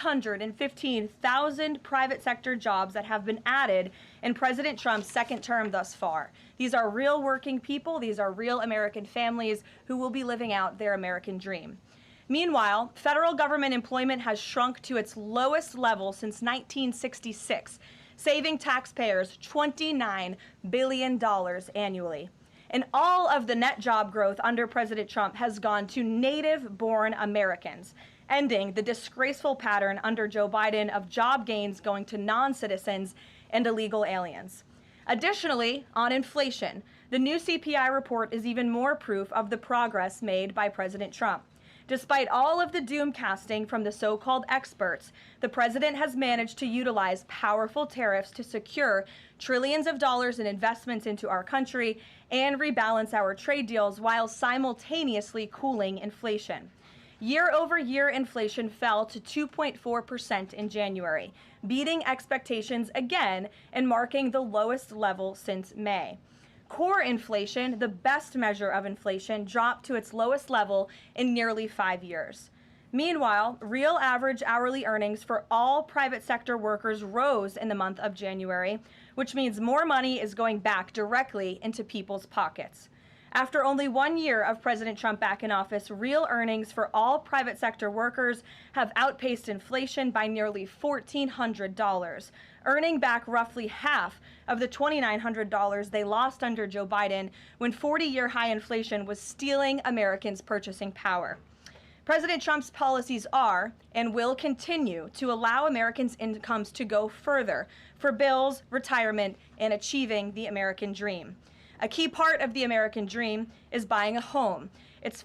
615,000 private sector jobs that have been added in President Trump's second term thus far. These are real working people. These are real American families who will be living out their American dream. Meanwhile, federal government employment has shrunk to its lowest level since 1966, saving taxpayers $29 billion annually. And all of the net job growth under President Trump has gone to native-born Americans, ending the disgraceful pattern under Joe Biden of job gains going to non-citizens and illegal aliens. Additionally, on inflation, the new CPI report is even more proof of the progress made by President Trump. Despite all of the doom casting from the so-called experts, the president has managed to utilize powerful tariffs to secure trillions of dollars in investments into our country and rebalance our trade deals while simultaneously cooling inflation. Year-over-year inflation fell to 2.4% in January, beating expectations again and marking the lowest level since May. Core inflation, the best measure of inflation, dropped to its lowest level in nearly 5 years. Meanwhile, real average hourly earnings for all private sector workers rose in the month of January, which means more money is going back directly into people's pockets. After only 1 year of President Trump back in office, real earnings for all private sector workers have outpaced inflation by nearly $1,400, earning back roughly half of the $2,900 they lost under Joe Biden when 40-year high inflation was stealing Americans' purchasing power. President Trump's policies are and will continue to allow Americans' incomes to go further for bills, retirement, and achieving the American dream. A key part of the American dream is buying a home,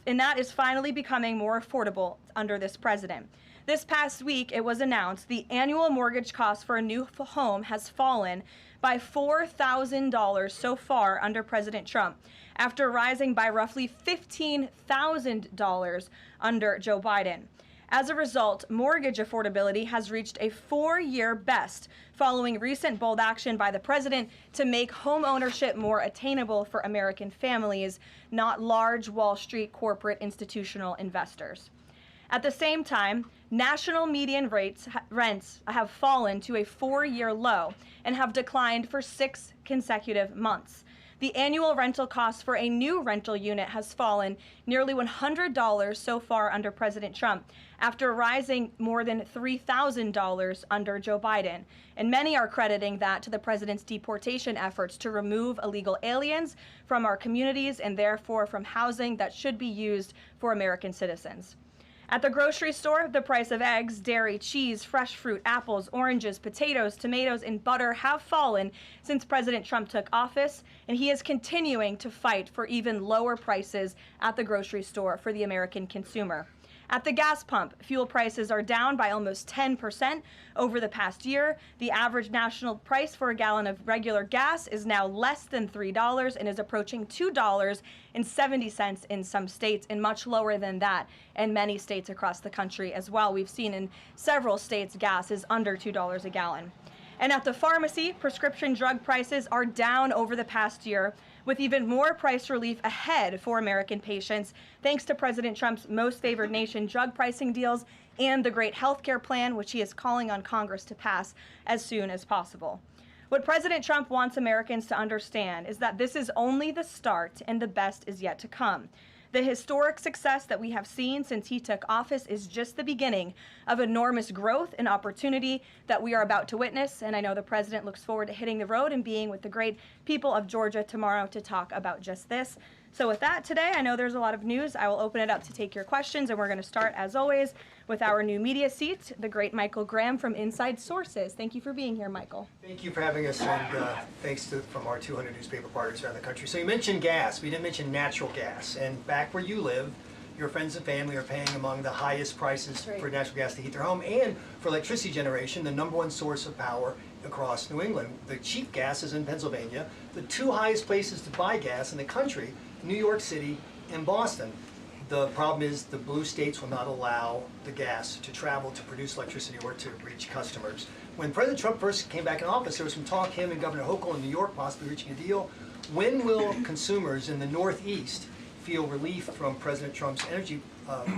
and that is finally becoming more affordable under this president. This past week, it was announced the annual mortgage cost for a new home has fallen by $4,000 so far under President Trump, after rising by roughly $15,000 under Joe Biden. As a result, mortgage affordability has reached a 4-year best following recent bold action by the president to make home ownership more attainable for American families, not large Wall Street corporate institutional investors. At the same time, national median rents have fallen to a 4-year low and have declined for 6 consecutive months. The annual rental cost for a new rental unit has fallen nearly $100 so far under President Trump, after rising more than $3,000 under Joe Biden. And many are crediting that to the president's deportation efforts to remove illegal aliens from our communities and therefore from housing that should be used for American citizens. At the grocery store, the price of eggs, dairy, cheese, fresh fruit, apples, oranges, potatoes, tomatoes, and butter have fallen since President Trump took office, and he is continuing to fight for even lower prices at the grocery store for the American consumer. At the gas pump, fuel prices are down by almost 10% over the past year. The average national price for a gallon of regular gas is now less than $3 and is approaching $2.70 in some states, and much lower than that in many states across the country as well. We've seen in several states gas is under $2 a gallon. And at the pharmacy, prescription drug prices are down over the past year, with even more price relief ahead for American patients, thanks to President Trump's most favored nation drug pricing deals and the great health care plan, which he is calling on Congress to pass as soon as possible. What President Trump wants Americans to understand is that this is only the start and the best is yet to come. The historic success that we have seen since he took office is just the beginning of enormous growth and opportunity that we are about to witness, and I know the president looks forward to hitting the road and being with the great people of Georgia tomorrow to talk about just this. So with that, today, I know there's a lot of news. I will open it up to take your questions, and we're going to start, as always, with our new media seat, the great Michael Graham from Inside Sources. Thank you for being here, Michael. Thank you for having us, and thanks from our 200 newspaper partners around the country. So you mentioned gas. We didn't mention natural gas. And back where you live, your friends and family are paying among the highest prices for natural gas to heat their home and for electricity generation, the #1 source of power across New England. The cheap gas is in Pennsylvania. The 2 highest places to buy gas in the country, New York City and Boston. The problem is the blue states will not allow the gas to travel to produce electricity or to reach customers. When President Trump first came back in office, there was some talk, him and Governor Hochul in New York possibly reaching a deal. When will consumers in the Northeast feel relief from President Trump's energy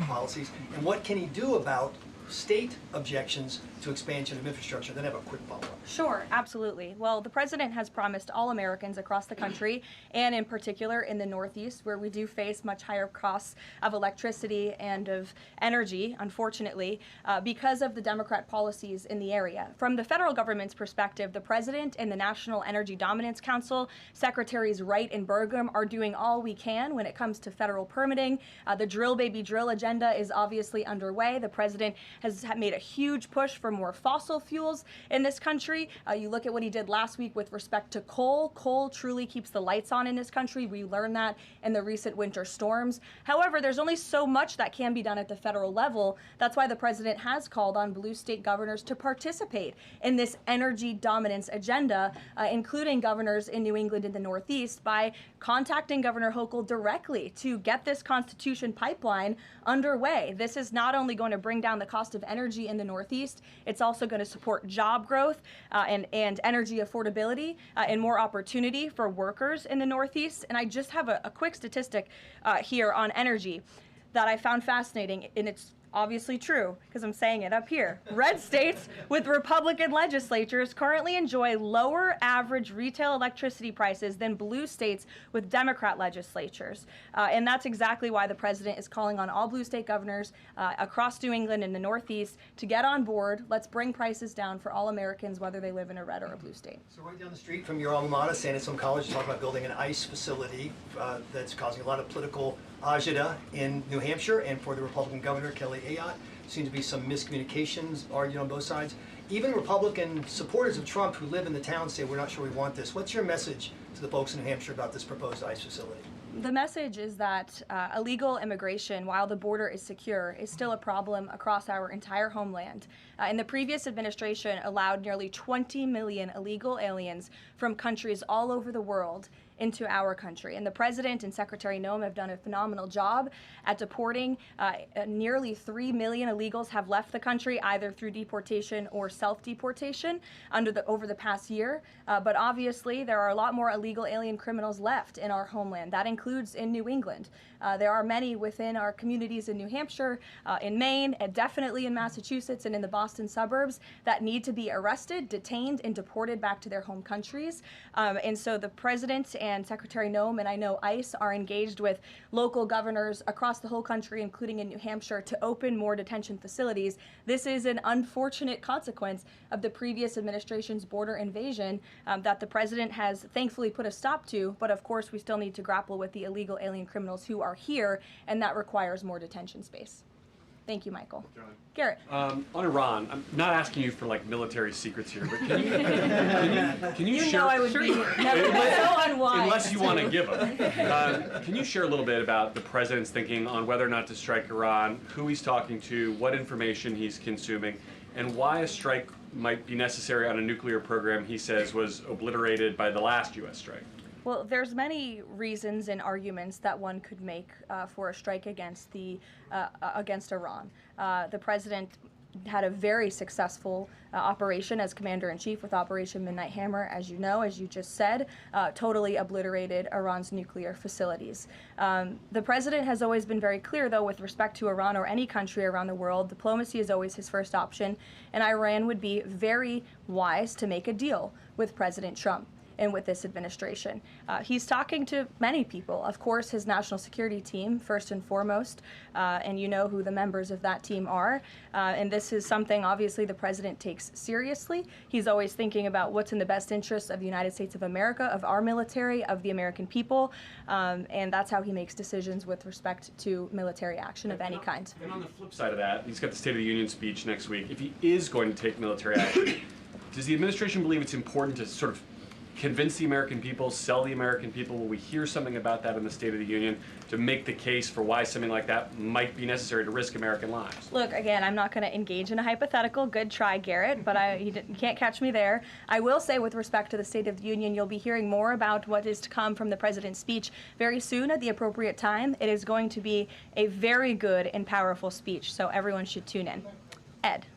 policies, and what can he do about state objections to expansion of infrastructure? Then I have a quick follow-up. Sure, absolutely. Well, the president has promised all Americans across the country, and in particular in the Northeast, where we do face much higher costs of electricity and of energy, unfortunately, because of the Democrat policies in the area. From the federal government's perspective, the president and the National Energy Dominance Council, Secretaries Wright and Burgum, are doing all we can when it comes to federal permitting. The drill baby drill agenda is obviously underway. The president has made a huge push for more fossil fuels in this country. You look at what he did last week with respect to coal. Coal truly keeps the lights on in this country. We learned that in the recent winter storms. However, there's only so much that can be done at the federal level. That's why the president has called on blue state governors to participate in this energy dominance agenda, including governors in New England and the Northeast, by contacting Governor Hochul directly to get this Constitution pipeline underway. This is not only going to bring down the cost of energy in the Northeast, it's also going to support job growth and energy affordability and more opportunity for workers in the Northeast. And I just have a quick statistic here on energy that I found fascinating, and it's obviously true because I'm saying it up here. Red states with Republican legislatures currently enjoy lower average retail electricity prices than blue states with Democrat legislatures. And that's exactly why the president is calling on all blue state governors across New England and the Northeast to get on board. Let's bring prices down for all Americans, whether they live in a red or a blue state. So right down the street from your alma mater, San Anselmo College, you talk about building an ICE facility that's causing a lot of political agita in New Hampshire, and for the Republican governor, Kelly Ayotte. Seems to be some miscommunications argued on both sides. Even Republican supporters of Trump who live in the town say, we're not sure we want this. What's your message to the folks in New Hampshire about this proposed ICE facility? The message is that illegal immigration, while the border is secure, is still a problem across our entire homeland. And the previous administration allowed nearly 20 million illegal aliens from countries all over the world into our country. And the president and Secretary Noem have done a phenomenal job at deporting. Nearly 3 million illegals have left the country either through deportation or self-deportation over the past year. But obviously, there are a lot more illegal alien criminals left in our homeland. That includes in New England. There are many within our communities in New Hampshire, in Maine, and definitely in Massachusetts and in the Boston suburbs that need to be arrested, detained, and deported back to their home countries. And so the president and Secretary Noem, and I know ICE, are engaged with local governors across the whole country, including in New Hampshire, to open more detention facilities. This is an unfortunate consequence of the previous administration's border invasion that the president has thankfully put a stop to, but of course we still need to grapple with the illegal alien criminals who are here, and that requires more detention space. Thank you, Michael. John. Garrett. On Iran, I'm not asking you for like military secrets here, but can you share? Know I would be never so unwise. Unless you want to give them. Can you share a little bit about the president's thinking on whether or not to strike Iran, who he's talking to, what information he's consuming, and why a strike might be necessary on a nuclear program he says was obliterated by the last U.S. strike? Well, there's many reasons and arguments that one could make for a strike against Iran. The president had a very successful operation as commander-in-chief with Operation Midnight Hammer, as you know, as you just said, totally obliterated Iran's nuclear facilities. The president has always been very clear, though, with respect to Iran or any country around the world, diplomacy is always his first option, and Iran would be very wise to make a deal with President Trump and with this administration. He's talking to many people. Of course, his national security team, first and foremost, and you know who the members of that team are. And this is something, obviously, the president takes seriously. He's always thinking about what's in the best interest of the United States of America, of our military, of the American people, and that's how he makes decisions with respect to military action of any kind. And on the flip side of that, he's got the State of the Union speech next week. If he is going to take military action, does the administration believe it's important to sort of convince the American people, sell the American people? Will we hear something about that in the State of the Union to make the case for why something like that might be necessary to risk American lives? Look, again, I'm not going to engage in a hypothetical. Good try, Garrett, but you can't catch me there. I will say, with respect to the State of the Union, you'll be hearing more about what is to come from the president's speech very soon at the appropriate time. It is going to be a very good and powerful speech, so everyone should tune in. Ed.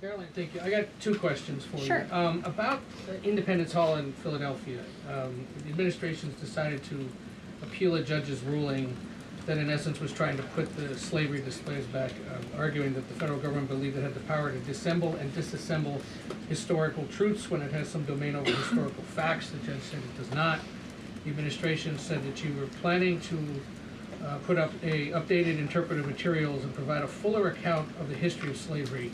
Karoline, thank you. I got two questions for Sure. you. About Independence Hall in Philadelphia, the administration's decided to appeal a judge's ruling that in essence was trying to put the slavery displays back, arguing that the federal government believed it had the power to disassemble and disassemble historical truths when it has some domain over historical facts. The judge said it does not. The administration said that you were planning to put up updated interpretive materials and provide a fuller account of the history of slavery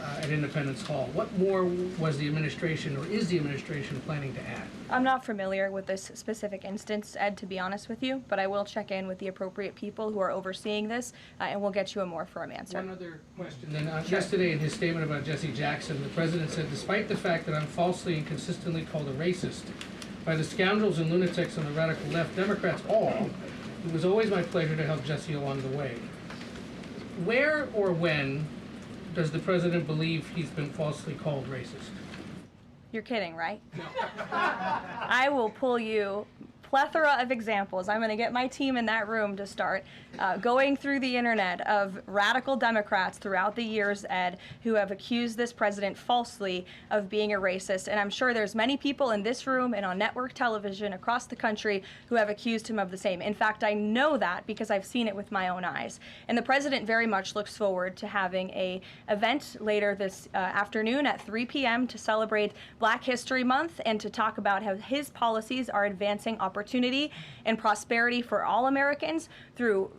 at Independence Hall. What more was the administration, or is the administration, planning to add? I'm not familiar with this specific instance, Ed, to be honest with you, but I will check in with the appropriate people who are overseeing this, and we'll get you a more firm answer. One other question. Then yesterday in his statement about Jesse Jackson, the president said, despite the fact that I'm falsely and consistently called a racist by the scoundrels and lunatics on the radical left, Democrats all, it was always my pleasure to help Jesse along the way. Where or when does the president believe he's been falsely called racist? You're kidding, right? No. I will pull you plethora of examples. I'm going to get my team in that room to start going through the internet of radical Democrats throughout the years, Ed, who have accused this president falsely of being a racist. And I'm sure there's many people in this room and on network television across the country who have accused him of the same. In fact, I know that because I've seen it with my own eyes. And the president very much looks forward to having an event later this afternoon at 3 p.m. to celebrate Black History Month and to talk about how his policies are advancing opportunity and prosperity for all Americans through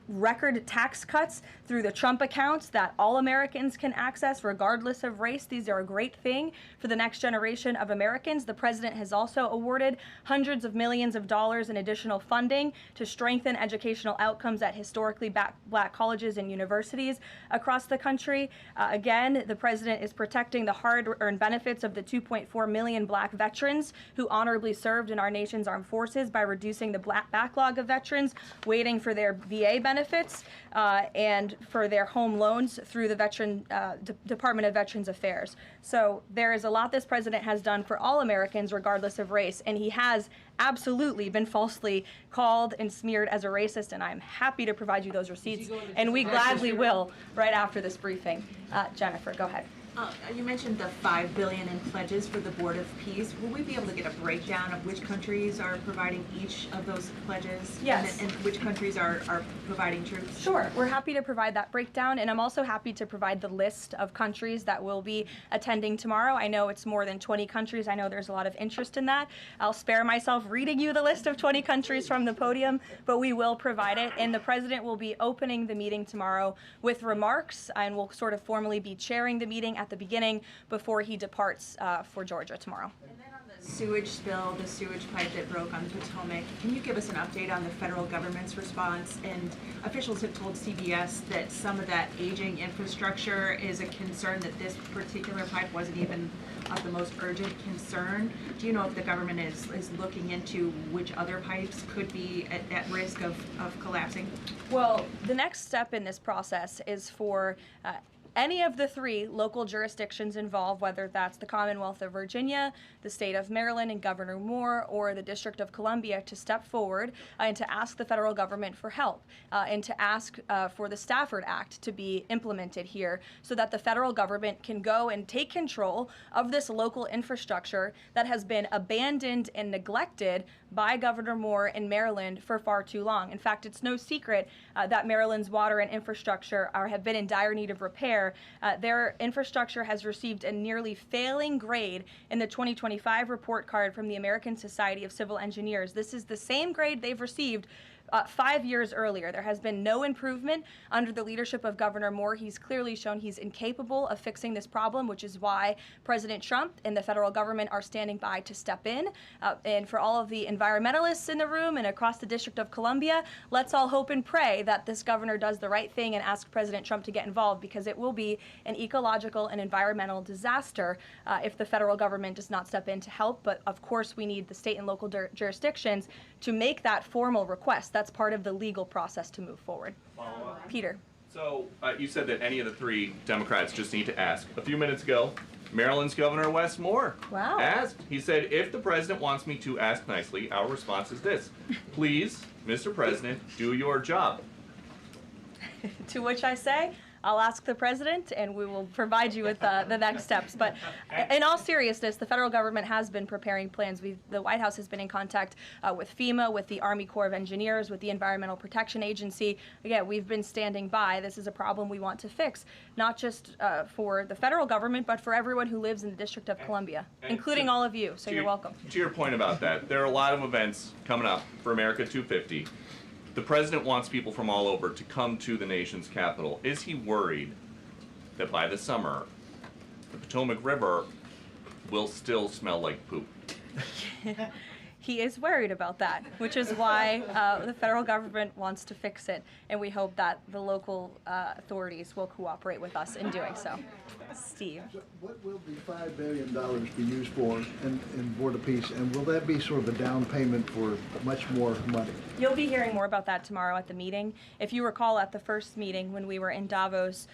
record tax cuts, through the Trump accounts that all Americans can access regardless of race. These are a great thing for the next generation of Americans. The president has also awarded hundreds of millions of dollars in additional funding to strengthen educational outcomes at historically Black colleges and universities across the country. Again, the president is protecting the hard-earned benefits of the 2.4 million Black veterans who honorably served in our nation's armed forces by reducing the backlog of veterans waiting for their VA benefits and for their home loans through the Department of Veterans Affairs. So there is a lot this president has done for all Americans regardless of race, and he has absolutely been falsely called and smeared as a racist, and I'm happy to provide you those receipts, and we gladly will right after this briefing. Jennifer, go ahead. You mentioned the $5 billion in pledges for the Board of Peace. Will we be able to get a breakdown of which countries are providing each of those pledges? Yes. And which countries are providing troops? Sure. We're happy to provide that breakdown, and I'm also happy to provide the list of countries that will be attending tomorrow. I know it's more than 20 countries. I know there's a lot of interest in that. I'll spare myself reading you the list of 20 countries from the podium, but we will provide it, and the president will be opening the meeting tomorrow with remarks, and will sort of formally be chairing the meeting at the beginning before he departs for Georgia tomorrow. And then on the sewage spill, the sewage pipe that broke on the Potomac, can you give us an update on the federal government's response? And officials have told CBS that some of that aging infrastructure is a concern, that this particular pipe wasn't even of the most urgent concern. Do you know if the government is looking into which other pipes could be at risk of collapsing? Well, the next step in this process is for any of the three local jurisdictions involved, whether that's the Commonwealth of Virginia, the state of Maryland and Governor Moore, or the District of Columbia, to step forward and to ask the federal government for help and to ask for the Stafford Act to be implemented here so that the federal government can go and take control of this local infrastructure that has been abandoned and neglected by Governor Moore in Maryland for far too long. In fact, it's no secret that Maryland's water and infrastructure have been in dire need of repair. Their infrastructure has received a nearly failing grade in the 2025 report card from the American Society of Civil Engineers. This is the same grade they've received 5 years earlier. There has been no improvement under the leadership of Governor Moore. He's clearly shown he's incapable of fixing this problem, which is why President Trump and the federal government are standing by to step in. And for all of the environmentalists in the room and across the District of Columbia, let's all hope and pray that this governor does the right thing and ask President Trump to get involved, because it will be an ecological and environmental disaster if the federal government does not step in to help. But of course, we need the state and local jurisdictions to make that formal request. That's part of the legal process to move forward. Peter. So you said that any of the three Democrats just need to ask. A few minutes ago, Maryland's Governor Wes Moore asked. He said, if the president wants me to ask nicely, our response is this: please, Mr. President, do your job. To which I say, I'll ask the president, and we will provide you with the next steps. But in all seriousness, the federal government has been preparing plans. The White House has been in contact with FEMA, with the Army Corps of Engineers, with the Environmental Protection Agency. Again, we've been standing by. This is a problem we want to fix, not just for the federal government, but for everyone who lives in the District of Columbia, including all of you. So you're welcome. To your point about that, there are a lot of events coming up for America 250. The president wants people from all over to come to the nation's capital. Is he worried that by the summer, the Potomac River will still smell like poop? He is worried about that, which is why the federal government wants to fix it, and we hope that the local authorities will cooperate with us in doing so. Steve. So what will the $5 billion be used for in Board of Peace, and will that be sort of a down payment for much more money? You'll be hearing more about that tomorrow at the meeting. If you recall, at the first meeting when we were in Davos,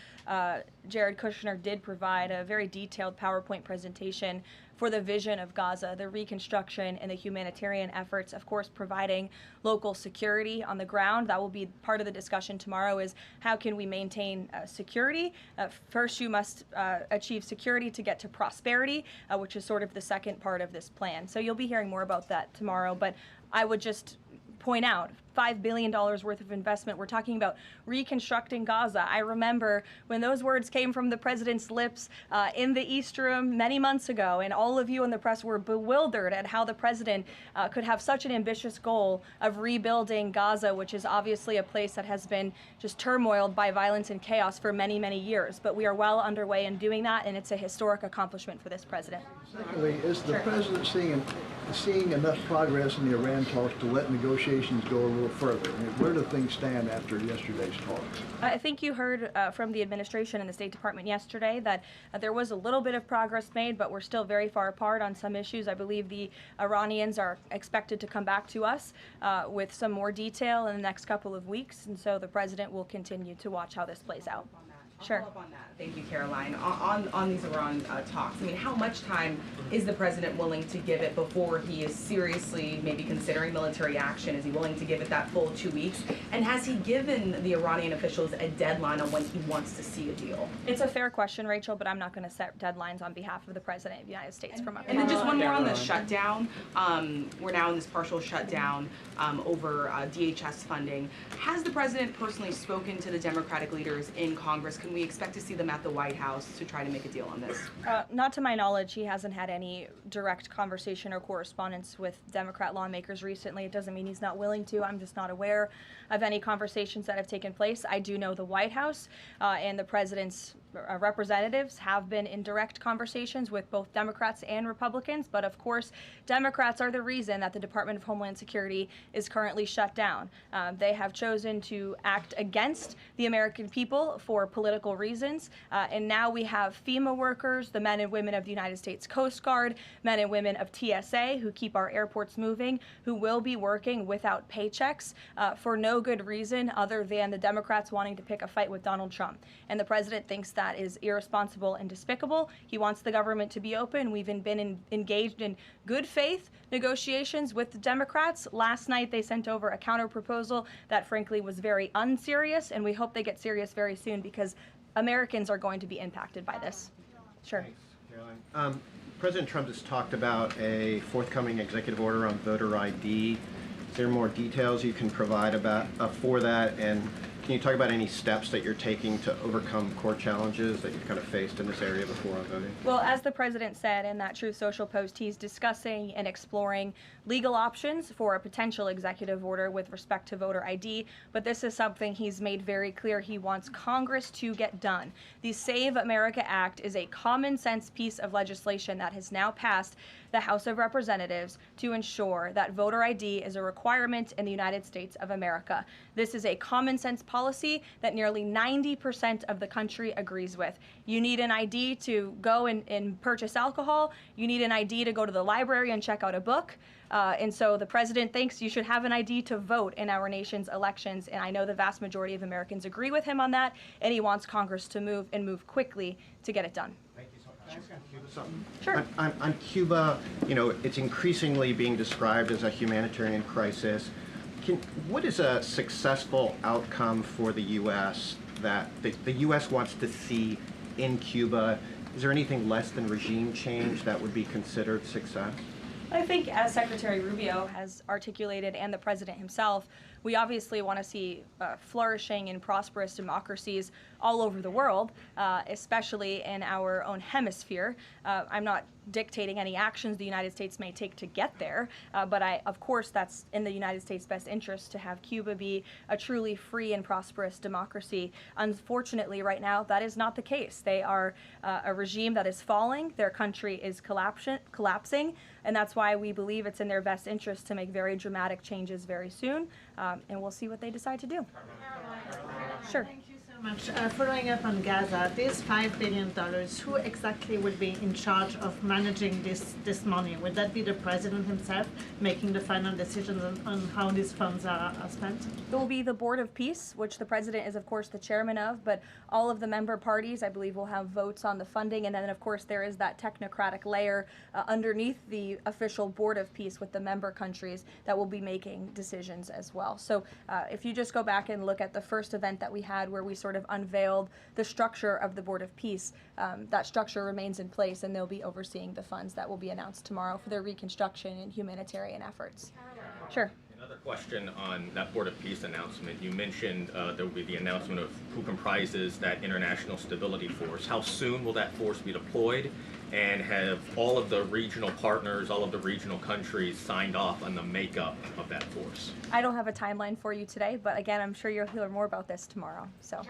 Jared Kushner did provide a very detailed PowerPoint presentation for the vision of Gaza, the reconstruction and the humanitarian efforts, of course, providing local security on the ground. That will be part of the discussion tomorrow, is how can we maintain security? First, you must achieve security to get to prosperity, which is sort of the second part of this plan. So you'll be hearing more about that tomorrow, but I would just point out, $5 billion worth of investment. We're talking about reconstructing Gaza. I remember when those words came from the president's lips in the East Room many months ago, and all of you in the press were bewildered at how the president could have such an ambitious goal of rebuilding Gaza, which is obviously a place that has been just turmoiled by violence and chaos for many, many years. But we are well underway in doing that, and it's a historic accomplishment for this president. Secondly, is the president seeing enough progress in the Iran talks to let negotiations go a little further? I mean, where do things stand after yesterday's talks? I think you heard from the administration and the State Department yesterday that there was a little bit of progress made, but we're still very far apart on some issues. I believe the Iranians are expected to come back to us with some more detail in the next couple of weeks, and so the president will continue to watch how this plays out. Sure. Follow up on that. Thank you, Caroline. On these Iran talks, I mean, how much time is the president willing to give it before he is seriously maybe considering military action? Is he willing to give it that full 2 weeks? And has he given the Iranian officials a deadline on when he wants to see a deal? It's a fair question, Rachel, but I'm not going to set deadlines on behalf of the president of the United States from up here. And then just one more on the shutdown. We're now in this partial shutdown over DHS funding. Has the president personally spoken to the Democratic leaders in Congress? Can we expect to see them at the White House to try to make a deal on this? Not to my knowledge, he hasn't had any direct conversation or correspondence with Democrat lawmakers recently. It doesn't mean he's not willing to. I'm just not aware of any conversations that have taken place. I do know the White House and the president's representatives have been in direct conversations with both Democrats and Republicans, but of course, Democrats are the reason that the Department of Homeland Security is currently shut down. They have chosen to act against the American people for political reasons, and now we have FEMA workers, the men and women of the United States Coast Guard, men and women of TSA who keep our airports moving, who will be working without paychecks for no good reason other than the Democrats wanting to pick a fight with Donald Trump. And the president thinks that is irresponsible and despicable. He wants the government to be open. We've been engaged in good faith negotiations with the Democrats. Last night they sent over a counter proposal that frankly was very unserious, and we hope they get serious very soon because Americans are going to be impacted by this. Sure. Thanks, Caroline. President Trump has talked about a forthcoming executive order on voter ID. Is there more details you can provide about for that? And can you talk about any steps that you're taking to overcome core challenges that you've kind of faced in this area before on voting? Well, as the president said in that Truth Social post, he's discussing and exploring legal options for a potential executive order with respect to voter ID, but this is something he's made very clear he wants Congress to get done. The Save America Act is a common sense piece of legislation that has now passed the House of Representatives to ensure that voter ID is a requirement in the United States of America. This is a common sense policy that nearly 90% of the country agrees with. You need an ID to go and purchase alcohol. You need an ID to go to the library and check out a book. And so the president thinks you should have an ID to vote in our nation's elections. And I know the vast majority of Americans agree with him on that. And he wants Congress to move quickly to get it done. Sure. On Cuba, you know, it's increasingly being described as a humanitarian crisis. What is a successful outcome for the U.S. that the U.S. wants to see in Cuba? Is there anything less than regime change that would be considered success? I think, as Secretary Rubio has articulated and the president himself, we obviously want to see flourishing and prosperous democracies all over the world, especially in our own hemisphere. I'm not dictating any actions the United States may take to get there, but of course that's in the United States' best interest to have Cuba be a truly free and prosperous democracy. Unfortunately, right now, that is not the case. They are a regime that is falling, their country is collapsing, and that's why we believe it's in their best interest to make very dramatic changes very soon, and we'll see what they decide to do. Sure. Thank you so much. Following up on Gaza, this $5 billion, who exactly would be in charge of managing this money? Would that be the president himself making the final decisions on how these funds are spent? It will be the Board of Peace, which the president is, of course, the chairman of, but all of the member parties, I believe, will have votes on the funding. And then, of course, there is that technocratic layer underneath the official Board of Peace with the member countries that will be making decisions as well. So if you just go back and look at the first event that we had where we sort of unveiled the structure of the Board of Peace, that structure remains in place, and they'll be overseeing the funds that will be announced tomorrow for their reconstruction and humanitarian efforts. Sure. Another question on that Board of Peace announcement. You mentioned there will be the announcement of who comprises that International Stability Force. How soon will that force be deployed? And have all of the regional partners, all of the regional countries signed off on the makeup of that force? I don't have a timeline for you today, but again, I'm sure you'll hear more about this tomorrow. So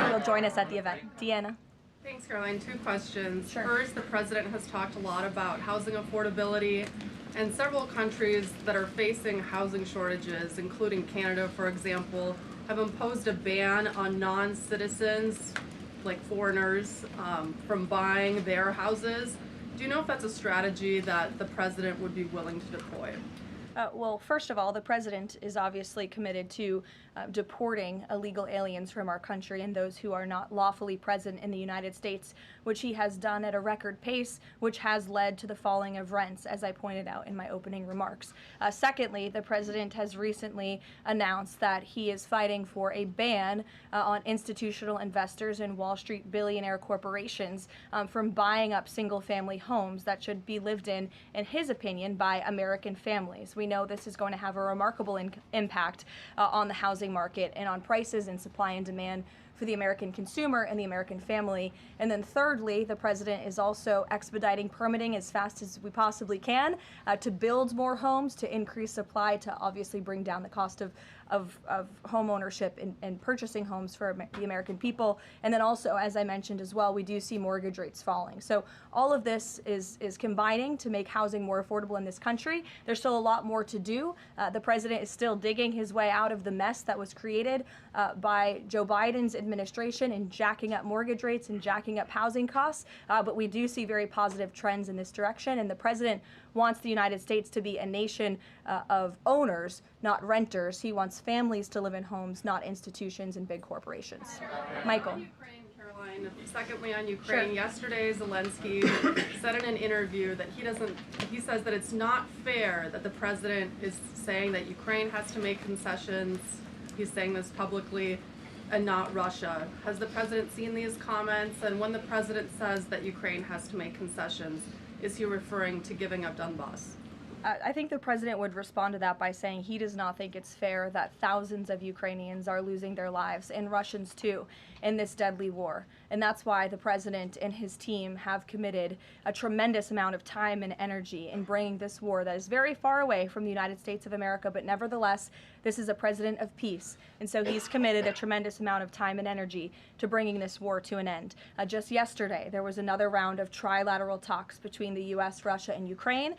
you'll join us at the event. Deanna. Thanks, Caroline. Two questions. Sure. First, the president has talked a lot about housing affordability, and several countries that are facing housing shortages, including Canada, for example, have imposed a ban on non-citizens, like foreigners, from buying their houses. Do you know if that's a strategy that the president would be willing to deploy? Well, first of all, the president is obviously committed to deporting illegal aliens from our country and those who are not lawfully present in the United States, which he has done at a record pace, which has led to the falling of rents, as I pointed out in my opening remarks. Secondly, the president has recently announced that he is fighting for a ban on institutional investors and Wall Street billionaire corporations from buying up single-family homes that should be lived in his opinion, by American families. We know this is going to have a remarkable impact on the housing market and on prices and supply and demand for the American consumer and the American family. And then thirdly, the president is also expediting permitting as fast as we possibly can to build more homes, to increase supply, to obviously bring down the cost of home ownership and purchasing homes for the American people. And then also, as I mentioned as well, we do see mortgage rates falling. So all of this is combining to make housing more affordable in this country. There's still a lot more to do. The president is still digging his way out of the mess that was created by Joe Biden's administration in jacking up mortgage rates and jacking up housing costs. But we do see very positive trends in this direction. And the president wants the United States to be a nation of owners, not renters. He wants families to live in homes, not institutions and big corporations. Michael. Ukraine, Caroline. Secondly, on Ukraine, Sure. yesterday Zelensky said in an interview that he says that it's not fair that the president is saying that Ukraine has to make concessions. He's saying this publicly, and not Russia. Has the president seen these comments? And when the president says that Ukraine has to make concessions, is he referring to giving up Donbass? I think the president would respond to that by saying he does not think it's fair that thousands of Ukrainians are losing their lives, and Russians too, in this deadly war. And that's why the president and his team have committed a tremendous amount of time and energy in bringing this war that is very far away from the United States of America, but nevertheless, this is a president of peace. And so he's committed a tremendous amount of time and energy to bringing this war to an end. Just yesterday, there was another round of trilateral talks between the U.S., Russia, and Ukraine.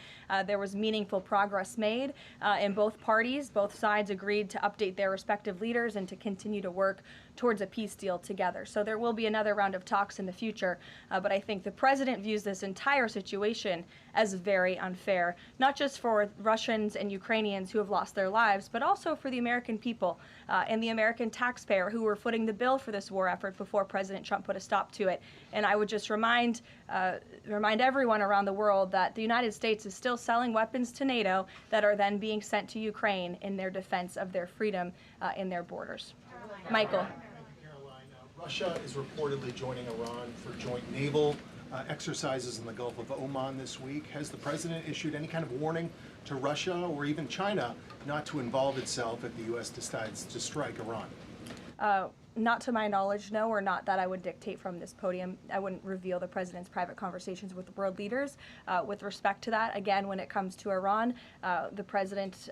There was meaningful progress made in both parties. Both sides agreed to update their respective leaders and to continue to work towards a peace deal together. So there will be another round of talks in the future, but I think the president views this entire situation as very unfair, not just for Russians and Ukrainians who have lost their lives, but also for the American people and the American taxpayer who were footing the bill for this war effort before President Trump put a stop to it. And I would just remind everyone around the world that the United States is still selling weapons to NATO that are then being sent to Ukraine in their defense of their freedom in their borders. Michael. Caroline, Russia is reportedly joining Iran for joint naval exercises in the Gulf of Oman this week. Has the president issued any kind of warning to Russia or even China not to involve itself if the U.S. decides to strike Iran? Not to my knowledge, no, or not that I would dictate from this podium. I wouldn't reveal the president's private conversations with world leaders. With respect to that, again, when it comes to Iran, the president